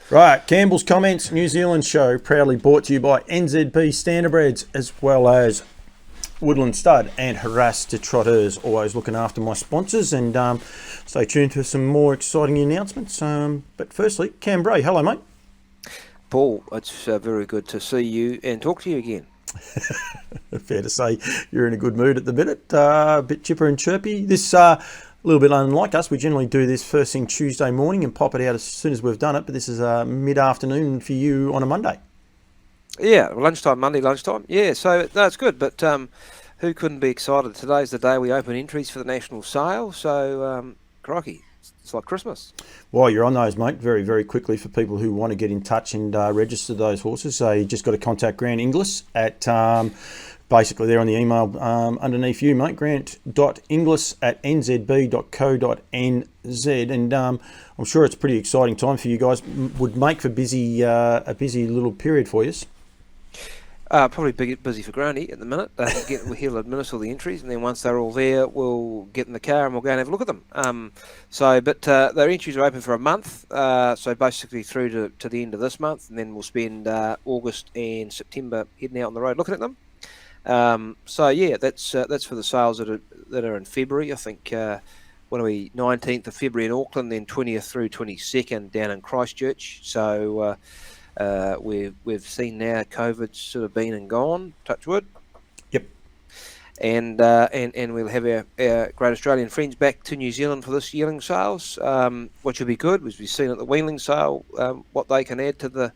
Right, Campbell's Comments New Zealand show, proudly brought to you by NZB Standardbreds as well as Woodlands Stud and Haras to Trotteurs. Always looking after my sponsors, and stay tuned for some more exciting announcements. But firstly, Cam Bray, hello mate. Paul, it's very good to see you and talk to you again. Fair to say you're in a good mood at the minute, a bit chipper and chirpy. This a little bit unlike us. We generally do this first thing Tuesday morning and pop it out as soon as we've done it, but this is mid-afternoon for you on a Monday. Yeah, lunchtime, Monday lunchtime. Yeah, so that's good, but who couldn't be excited? Today's the day we open entries for the national sale, so crikey, it's like Christmas. While you're on those, mate, very, very quickly for people who want to get in touch and register those horses, so you just got to contact Grant Inglis at, basically there on the email underneath you, mate, grant.inglis@nzb.co.nz, and I'm sure it's a pretty exciting time for you guys. Would make for a busy little period for you. Probably busy for Granny at the minute. He'll administer the entries, and then once they're all there, we'll get in the car and we'll go and have a look at them. But their entries are open for a month, so basically through to the end of this month, and then we'll spend August and September heading out on the road looking at them. So yeah, that's for the sales that are in February. I think 19th of February in Auckland, then 20th through 22nd down in Christchurch. So we've seen now COVID's sort of been and gone, touch wood. Yep. And we'll have our great Australian friends back to New Zealand for this yearling sales, which will be good. As we've seen at the Yearling Sale, what they can add to the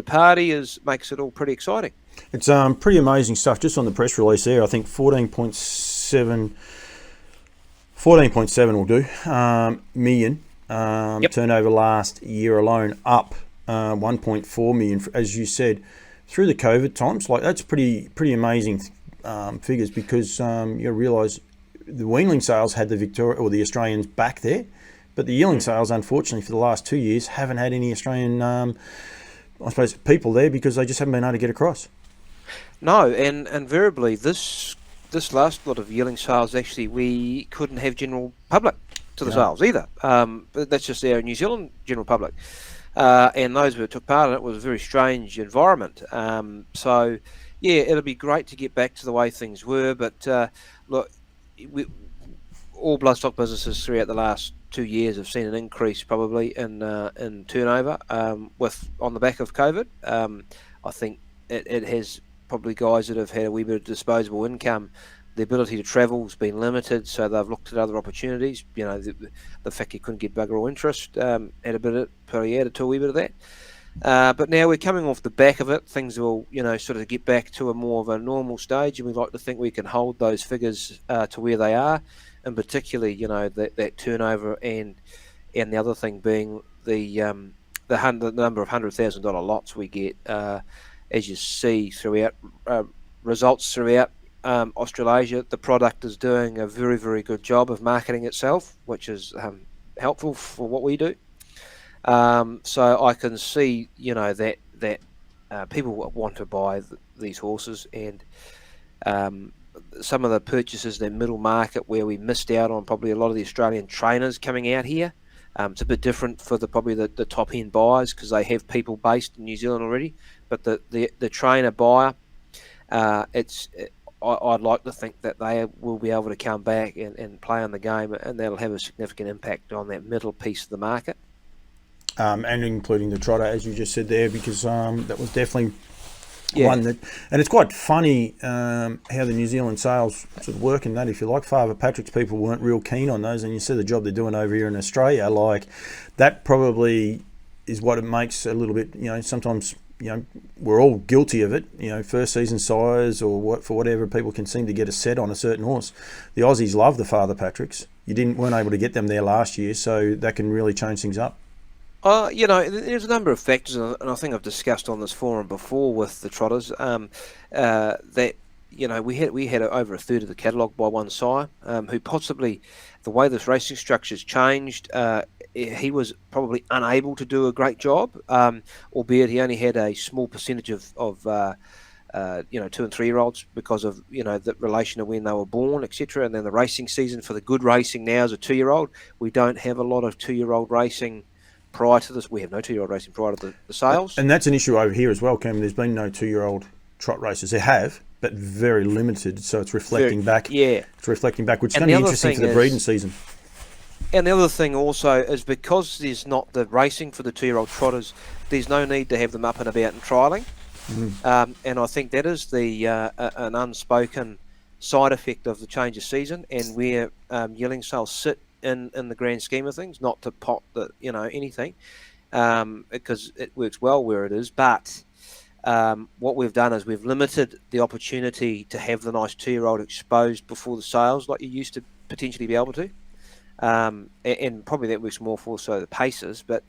party makes it all pretty exciting. It's pretty amazing stuff. Just on the press release there, I think 14.7 will do million turnover last year alone, up 1.4 million, as you said, through the COVID times. Like, that's pretty amazing figures, because you realise the weanling sales had the the Australians back there, but the yearling sales, unfortunately, for the last 2 years haven't had any Australian I suppose people there, because they just haven't been able to get across. No, and invariably this last lot of yearling sales, actually, we couldn't have general public to the sales either. But that's just our New Zealand general public. And those who took part in it was a very strange environment. So, yeah, it'll be great to get back to the way things were. But look, all bloodstock businesses throughout the last 2 years have seen an increase probably in turnover on the back of COVID. I think it has probably guys that have had a wee bit of disposable income. The ability to travel has been limited, so they've looked at other opportunities. You know, the fact you couldn't get bugger all interest added to a wee bit of that. But now we're coming off the back of it. Things will, sort of get back to a more of a normal stage, and we like to think we can hold those figures to where they are, and particularly, that turnover, and the other thing being the number of $100,000 lots we get, as you see throughout results throughout Australasia. The product is doing a very, very good job of marketing itself, which is helpful for what we do. So I can see, that people want to buy these horses, and some of the purchases, the middle market, where we missed out on probably a lot of the Australian trainers coming out here. It's a bit different for probably the top end buyers, because they have people based in New Zealand already. But the trainer buyer, I'd like to think that they will be able to come back and play on the game, and that'll have a significant impact on that middle piece of the market. And including the trotter, as you just said there, because that was definitely one that, and it's quite funny how the New Zealand sales sort of work in that, if you like. Father Patrick's people weren't real keen on those, and you see the job they're doing over here in Australia. Like, that probably is what it makes a little bit, sometimes, we're all guilty of it, first season sires or for whatever, people can seem to get a set on a certain horse. The Aussies love the Father Patricks. Weren't able to get them there last year, so that can really change things up. There's a number of factors, and I think I've discussed on this forum before with the trotters, that we had over a third of the catalogue by one sire, who possibly, the way this racing structure's changed, he was probably unable to do a great job, albeit he only had a small percentage of 2 and 3 year olds because of the relation of when they were born, etc. And then the racing season for the good racing now is a 2 year old. We don't have a lot of 2 year old racing prior to this. We have no 2-year-old racing prior to the sales. And that's an issue over here as well, Cam. There's been no 2-year-old trot races. There have, but very limited. So it's reflecting back. Yeah. It's reflecting back, which is going to be interesting for the breeding season. And the other thing also is because there's not the racing for the 2-year-old trotters, there's no need to have them up and about and trialling. And I think that is an unspoken side effect of the change of season, and where Yearling Sale sit in the grand scheme of things, not to pot anything, because it works well where it is. But what we've done is we've limited the opportunity to have the nice 2-year-old exposed before the sales, like you used to potentially be able to. And probably that works more for the paces, but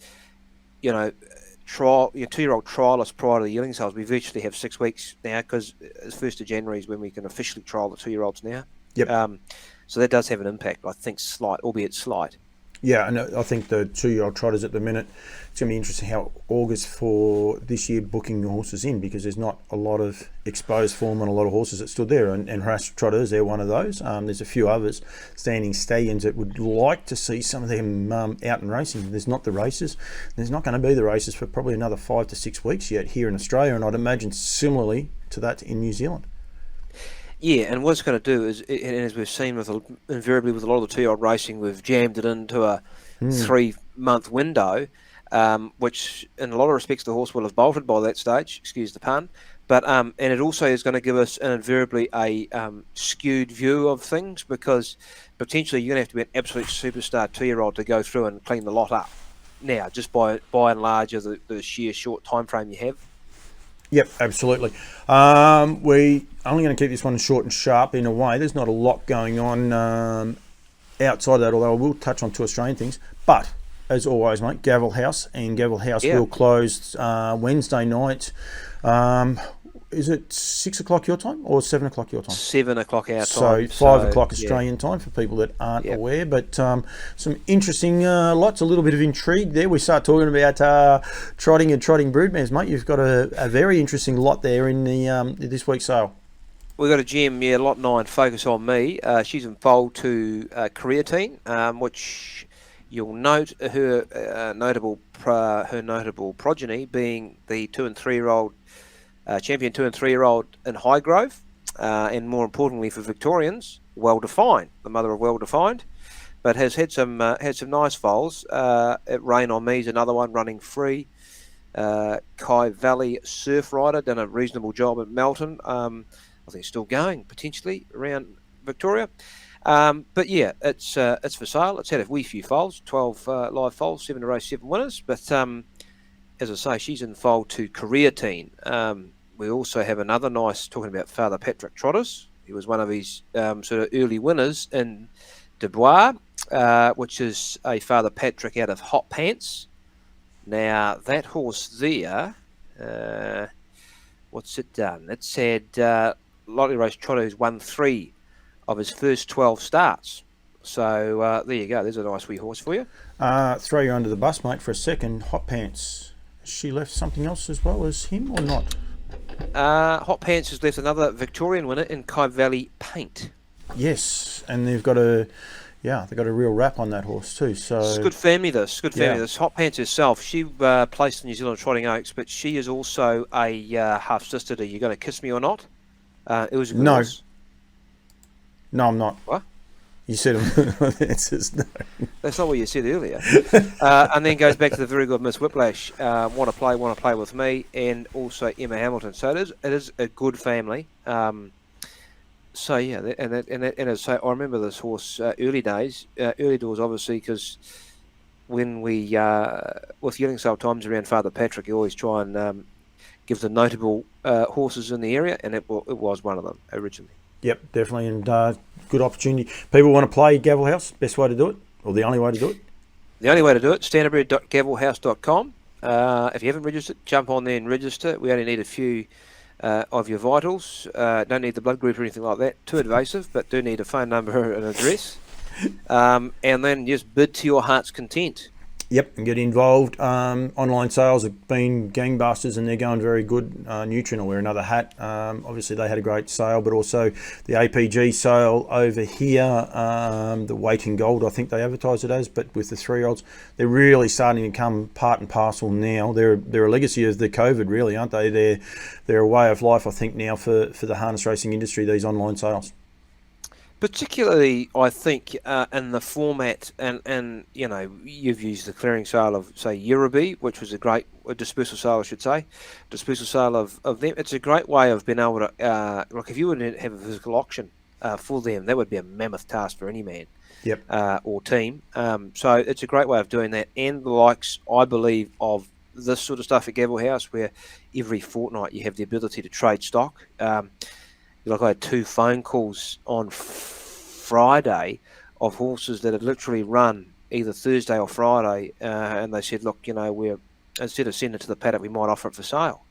trial your 2-year-old trialists prior to the yearling sales, we virtually have 6 weeks now, because it's 1st of January is when we can officially trial the 2-year-olds now. Yep. So that does have an impact, I think, slight, albeit slight. Yeah, and I think the 2-year-old trotters at the minute, it's going to be interesting how August for this year booking the horses in, because there's not a lot of exposed form and a lot of horses that stood there, and Haras Trotters, they're one of those. There's a few others, standing stallions, that would like to see some of them out and racing. There's not the races. There's not going to be the races for probably another 5 to 6 weeks yet here in Australia, and I'd imagine similarly to that in New Zealand. Yeah, and what it's going to do is, and as we've seen invariably with a lot of the 2-year-old racing, we've jammed it into a 3-month window, which in a lot of respects the horse will have bolted by that stage, excuse the pun, but and it also is going to give us invariably a skewed view of things, because potentially you're going to have to be an absolute superstar 2-year-old to go through and clean the lot up now, just by and large of the sheer short time frame you have. Yep, absolutely. We only going to keep this one short and sharp in a way. There's not a lot going on outside of that, although I will touch on 2 Australian things. But, as always, mate, Gavel House, and Gavel House will close Wednesday night. Is it 6 o'clock your time or 7 o'clock your time? 7 o'clock our time. So 5 o'clock Australian time for people that aren't aware. But some interesting lots, a little bit of intrigue there. We start talking about trotting and trotting broodmares, mate. You've got a very interesting lot there in the this week's sale. We've got a gem, lot 9, Focus on Me. She's in foal to creatine, which you'll note her notable progeny being the 2 and 3-year-old champion 2 and 3-year-old in Highgrove, and more importantly for Victorians, Well Defined, the mother of Well Defined, but has had some nice foals. Rain on Me's another one running free. Kai Valley Surf Rider done a reasonable job at Melton. I think it's still going potentially around Victoria. But yeah, it's for sale. It's had a wee few foals, 12 live foals, 7 to race, 7 winners. But as I say, she's in foal to creatine. We also have another nice, talking about Father Patrick Trotters. He was one of his sort of early winners in Dubois, which is a Father Patrick out of Hot Pants. Now, that horse there, what's it done? It's had Lightly Race Trotter, who's won 3 of his first 12 starts. So there you go. There's a nice wee horse for you. Throw you under the bus, mate, for a second. Hot Pants. Has she left something else as well as him or not? Hot Pants has left another Victorian winner in Kai Valley Paint. Yes, and they've got a real rap on that horse too. So it's good family. This Hot Pants herself, she placed in New Zealand Trotting Oaks, but she is also a half sister to You Gonna Kiss Me or Not. It was a good horse. No, I'm not. What? You said the answer's no. That's not what you said earlier. And then goes back to the very good Miss Whiplash, Want to Play With Me, and also Emma Hamilton. So it is a good family. So yeah, and as I say, I remember this horse early doors, obviously, because when we with Yearling Sale times around Father Patrick, you always try and give the notable horses in the area, and it was one of them originally. Yep, definitely, and good opportunity. People want to play Gavel House, best way to do it, or the only way to do it? The only way to do it, standardbred.gavelhouse.com. If you haven't registered, jump on there and register. We only need a few of your vitals. Don't need the blood group or anything like that. Too invasive, but do need a phone number and address. And then just bid to your heart's content. Yep, and get involved. Online sales have been gangbusters and they're going very good. Nutrien will wear another hat. Obviously, they had a great sale, but also the APG sale over here, the weight in gold, I think they advertise it as, but with the 3-year-olds, they're really starting to come part and parcel now. They're a legacy of the COVID, really, aren't they? They're a way of life, I think, now for the harness racing industry, these online sales. Particularly, I think, in the format, and you know, you've used the clearing sale of, say, Yearling, which was a dispersal sale, I should say, dispersal sale of them. It's a great way of being able to, like, if you were to have a physical auction for them, that would be a mammoth task for any man. Yep. Or team. So it's a great way of doing that, and the likes, I believe, of this sort of stuff at Gavel House, where every fortnight you have the ability to trade stock. Like I had 2 phone calls on Friday of horses that had literally run either Thursday or Friday, and they said, look, you know, instead of sending it to the paddock, we might offer it for sale.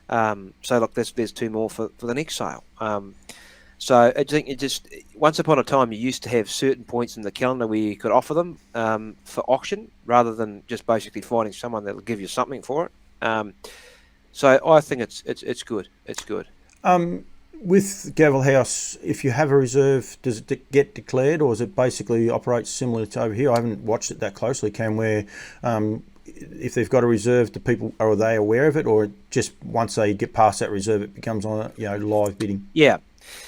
So look, there's 2 more for the next sale. So I think it just, once upon a time, you used to have certain points in the calendar where you could offer them for auction, rather than just basically finding someone that will give you something for it. So I think it's good. It's good. With Gavel House, if you have a reserve, does it get declared, or is it basically operates similar to over here? I haven't watched it that closely, Cam, where if they've got a reserve, are they aware of it, or just once they get past that reserve, it becomes on live bidding? Yeah.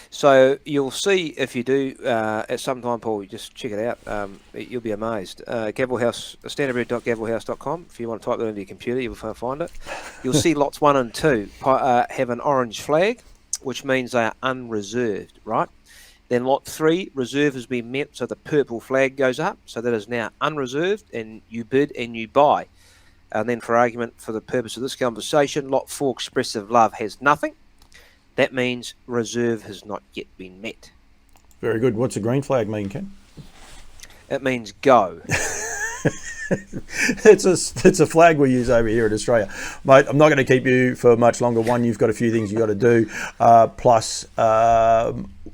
So you'll see, if you do at some time, Paul, you just check it out. You'll be amazed. Gavel House, standardbred.gavelhouse.com. If you want to type that into your computer, you'll find it. You'll see lots 1 and 2 have an orange flag, which means they are unreserved, right? Then lot 3, reserve has been met, so the purple flag goes up. So that is now unreserved, and you bid and you buy. And then, for argument, for the purpose of this conversation, lot 4, expressive love, has nothing. That means reserve has not yet been met. Very good. What's a green flag mean, Ken? It means go. It's a flag we use over here in Australia, mate. I'm not going to keep you for much longer. One, you've got a few things you got to do. Plus,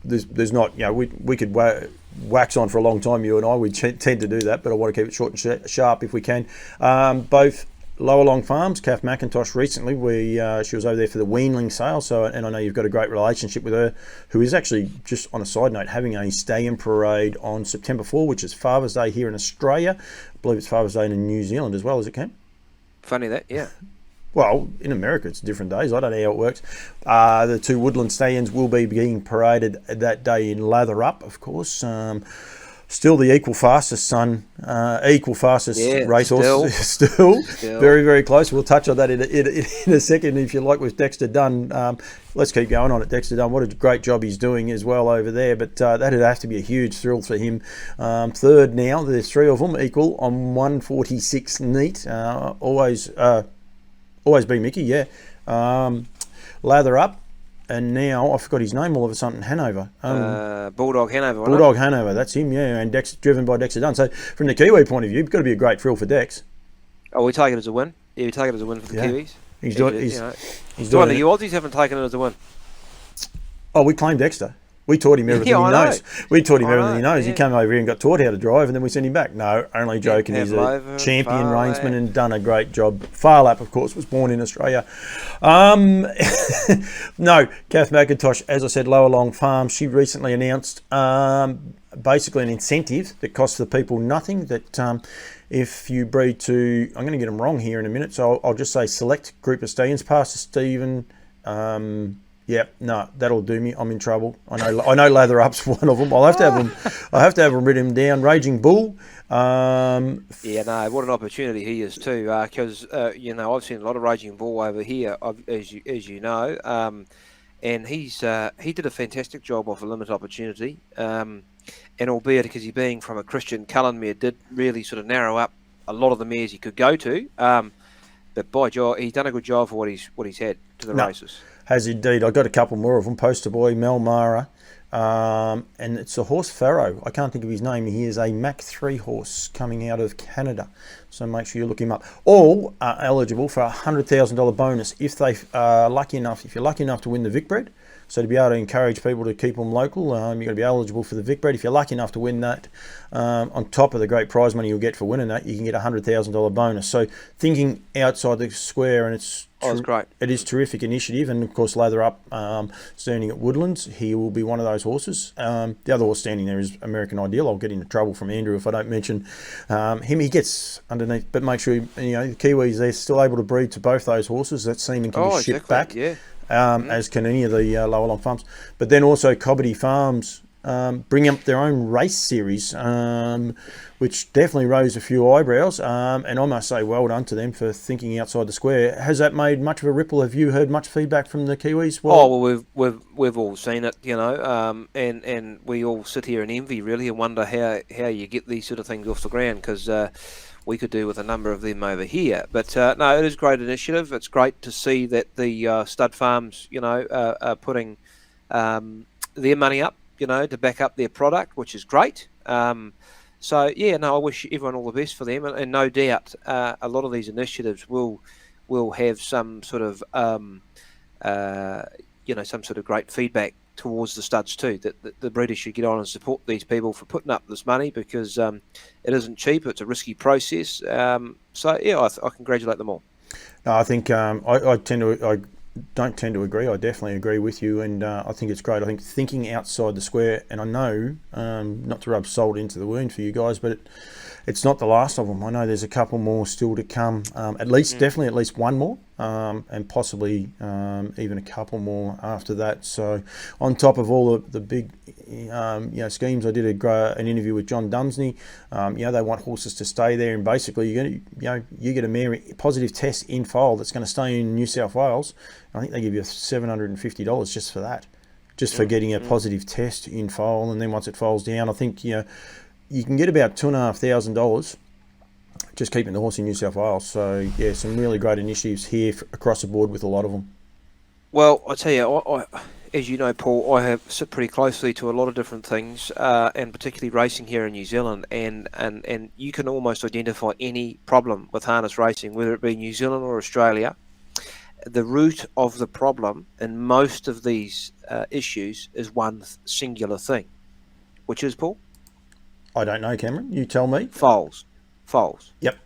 there's not. We could wax on for a long time. You and I, we tend to do that, but I want to keep it short and sharp if we can. Both Lower Long Farms, Kath McIntosh, recently she was over there for the Yearling Sale. So, and I know you've got a great relationship with her, who is actually, just on a side note, having a stallion parade on September 4, which is Father's Day here in Australia. I believe it's Father's Day in New Zealand as well, is it, Cam? Funny that, yeah. Well, in America, it's different days. I don't know how it works. The 2 Woodlands stallions will be being paraded that day in lather up, of course. Still the equal fastest racehorse. Still very, very close. We'll touch on that in a second, if you like, with Dexter Dunn. Let's keep going on at Dexter Dunn. What a great job he's doing as well over there. But that'd have to be a huge thrill for him. 3rd now. There's 3 of them equal on 146 neat. Always been Mickey, yeah. Lather up. And now, I forgot his name all of a sudden, Hanover. Bulldog Hanover. Bulldog Hanover, that's him, yeah, and driven by Dexter Dunn. So, from the Kiwi point of view, it's got to be a great thrill for Dex. Oh, we take it as a win. Yeah, we take it as a win for the Kiwis. He's doing you Aussies haven't taken it as a win. Oh, we claimed Dexter. We taught him everything he knows. We taught him everything he knows. Yeah. He came over here and got taught how to drive, and then we sent him back. No, only joking. He's a champion reinsman and done a great job. Farlap, of course, was born in Australia. No, Kath McIntosh, as I said, Lower Long Farm, she recently announced basically an incentive that costs the people nothing, that if you breed to, I'm going to get them wrong here in a minute, so I'll just say select group of stallions, Pastor Stephen, yeah, no, that'll do me. I'm in trouble. I know Lather Up's one of them. I'll have to have them written down. Raging Bull. Yeah, no, what an opportunity he is too. Because I've seen a lot of Raging Bull over here, as you know, and he did a fantastic job off a limited opportunity. And albeit because he being from a Christian Cullen mare, did really sort of narrow up a lot of the mares he could go to. But by God, he's done a good job for what he's had to the races. Has indeed. I've got a couple more of them. Poster boy, Mel Mara, and it's a horse Pharaoh. I can't think of his name. He is a Mach 3 horse coming out of Canada. So make sure you look him up. All are eligible for a $100,000 bonus if they are lucky enough. If you're lucky enough to win the Vic Bread, So to be able to encourage people to keep them local, you've got to be eligible for the Vic Breed. If you're lucky enough to win that, on top of the great prize money you'll get for winning that, you can get a $100,000 bonus. So thinking outside the square, and it's great. It is a terrific initiative, and of course Lather Up, standing at Woodlands, he will be one of those horses. The other horse standing there is American Ideal. I'll get into trouble from Andrew if I don't mention him. He gets underneath, but make sure the Kiwis, they're still able to breed to both those horses. That semen can be shipped back, as can any of the lower long farms. But then also Cobbity Farms bring up their own race series, which definitely raised a few eyebrows, and I must say well done to them for thinking outside the square. Has that made much of a ripple? Have you heard much feedback from the Kiwis? Well, we've all seen it, and we all sit here in envy really and wonder how you get these sort of things off the ground, because we could do with a number of them over here. But no, it is a great initiative. It's great to see that the stud farms, are putting their money up, to back up their product, which is great. So yeah, no, I wish everyone all the best for them, and no doubt a lot of these initiatives will have some sort of some sort of great feedback towards the studs too. That the breeders should get on and support these people for putting up this money, because it isn't cheap. It's a risky process. So yeah, I congratulate them all. No, I think I don't tend to agree. I definitely agree with you, and I think it's great. I think thinking outside the square, and I know, not to rub salt into the wound for you guys, but it's not the last of them. I know there's a couple more still to come, definitely at least one more, and possibly even a couple more after that. So on top of all the big schemes, I did an interview with John Dumsney. They want horses to stay there, and basically you get a mare positive test in foal that's going to stay in New South Wales. I think they give you $750 just for that, just for getting a positive test in foal, and then once it foals down, I think you can get about $2,500 just keeping the horse in New South Wales. So yeah, some really great initiatives here across the board with a lot of them. Well, I tell you, I as you know, Paul, I sit pretty closely to a lot of different things, and particularly racing here in New Zealand, and you can almost identify any problem with harness racing, whether it be New Zealand or Australia. The root of the problem in most of these issues is one singular thing, which is, Paul? I don't know, Cameron. You tell me. Foals. Yep.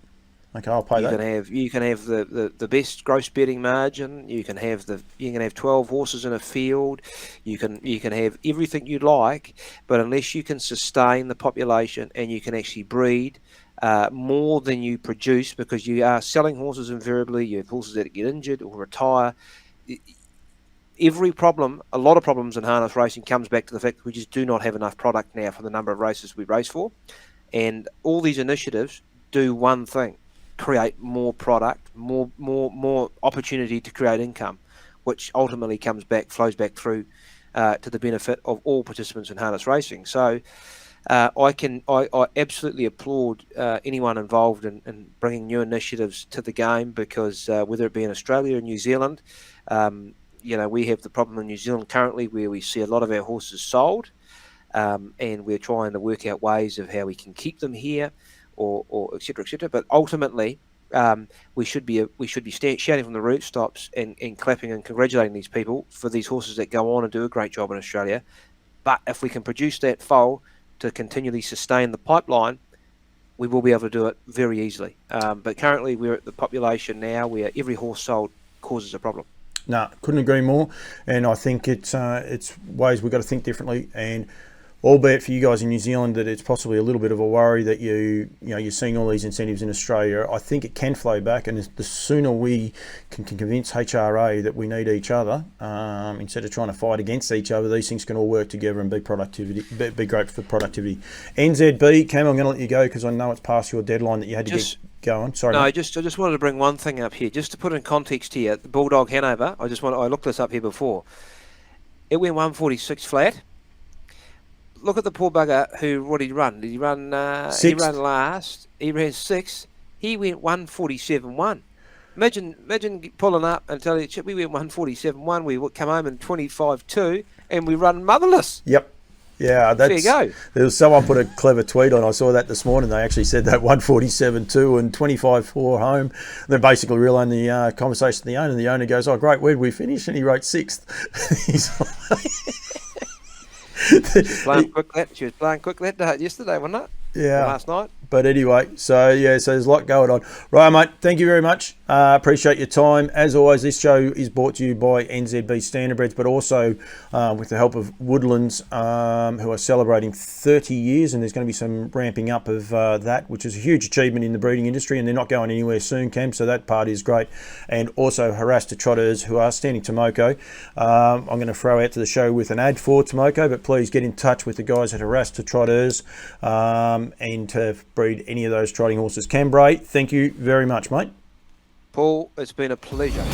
Okay, I'll pay that. You can have the best gross betting margin. You can have 12 horses in a field. You can have everything you'd like, but unless you can sustain the population and you can actually breed more than you produce, because you are selling horses invariably. You have horses that get injured or retire. A lot of problems in harness racing comes back to the fact that we just do not have enough product now for the number of races we race for. And all these initiatives do one thing: create more product, more opportunity to create income, which ultimately flows back through to the benefit of all participants in harness racing. So I absolutely applaud anyone involved in bringing new initiatives to the game, because whether it be in Australia or New Zealand, we have the problem in New Zealand currently where we see a lot of our horses sold, and we're trying to work out ways of how we can keep them here, or et cetera, et cetera. But ultimately, we should be shouting from the rooftops and clapping and congratulating these people for these horses that go on and do a great job in Australia. But if we can produce that foal to continually sustain the pipeline, we will be able to do it very easily. But currently, we're at the population now where every horse sold causes a problem. No, couldn't agree more. And I think it's ways we've got to think differently. And albeit for you guys in New Zealand that it's possibly a little bit of a worry that you're seeing all these incentives in Australia, I think it can flow back. And the sooner we can convince HRA that we need each other, instead of trying to fight against each other, these things can all work together and be great for productivity. NZB, Cam, I'm going to let you go because I know it's past your deadline that you had to get going. Sorry. No, I just wanted to bring one thing up here, just to put in context here. The Bulldog Hanover, I looked this up here before. It went 146 flat. Look at the poor bugger what did he run? Did he run sixth? He ran last. He ran sixth. He went 147.1. Imagine pulling up and telling you, we went 147.1. We come home in 25.2 and we run motherless. Yep. Yeah, that's, there you go. There was someone put a clever tweet on. I saw that this morning. They actually said that 147.2 and 25.4 home. They're basically relaying the conversation to the owner. And the owner goes, "Oh, great, where'd we finish?" And he wrote 6th. He's like, She was playing quick that yesterday, wasn't it? yeah. Or last night. But anyway, so there's a lot going on. Right, mate, thank you very much. Appreciate your time. As always, this show is brought to you by NZB Standardbreds, but also with the help of Woodlands, who are celebrating 30 years, and there's going to be some ramping up of that, which is a huge achievement in the breeding industry, and they're not going anywhere soon, Cam, so that part is great. And also Haras to Trotteurs, who are standing Tomoko. I'm going to throw out to the show with an ad for Tomoko, but please get in touch with the guys at Haras to Trotteurs and to breed any of those trotting horses. Cam Bray, thank you very much, mate. Paul, it's been a pleasure.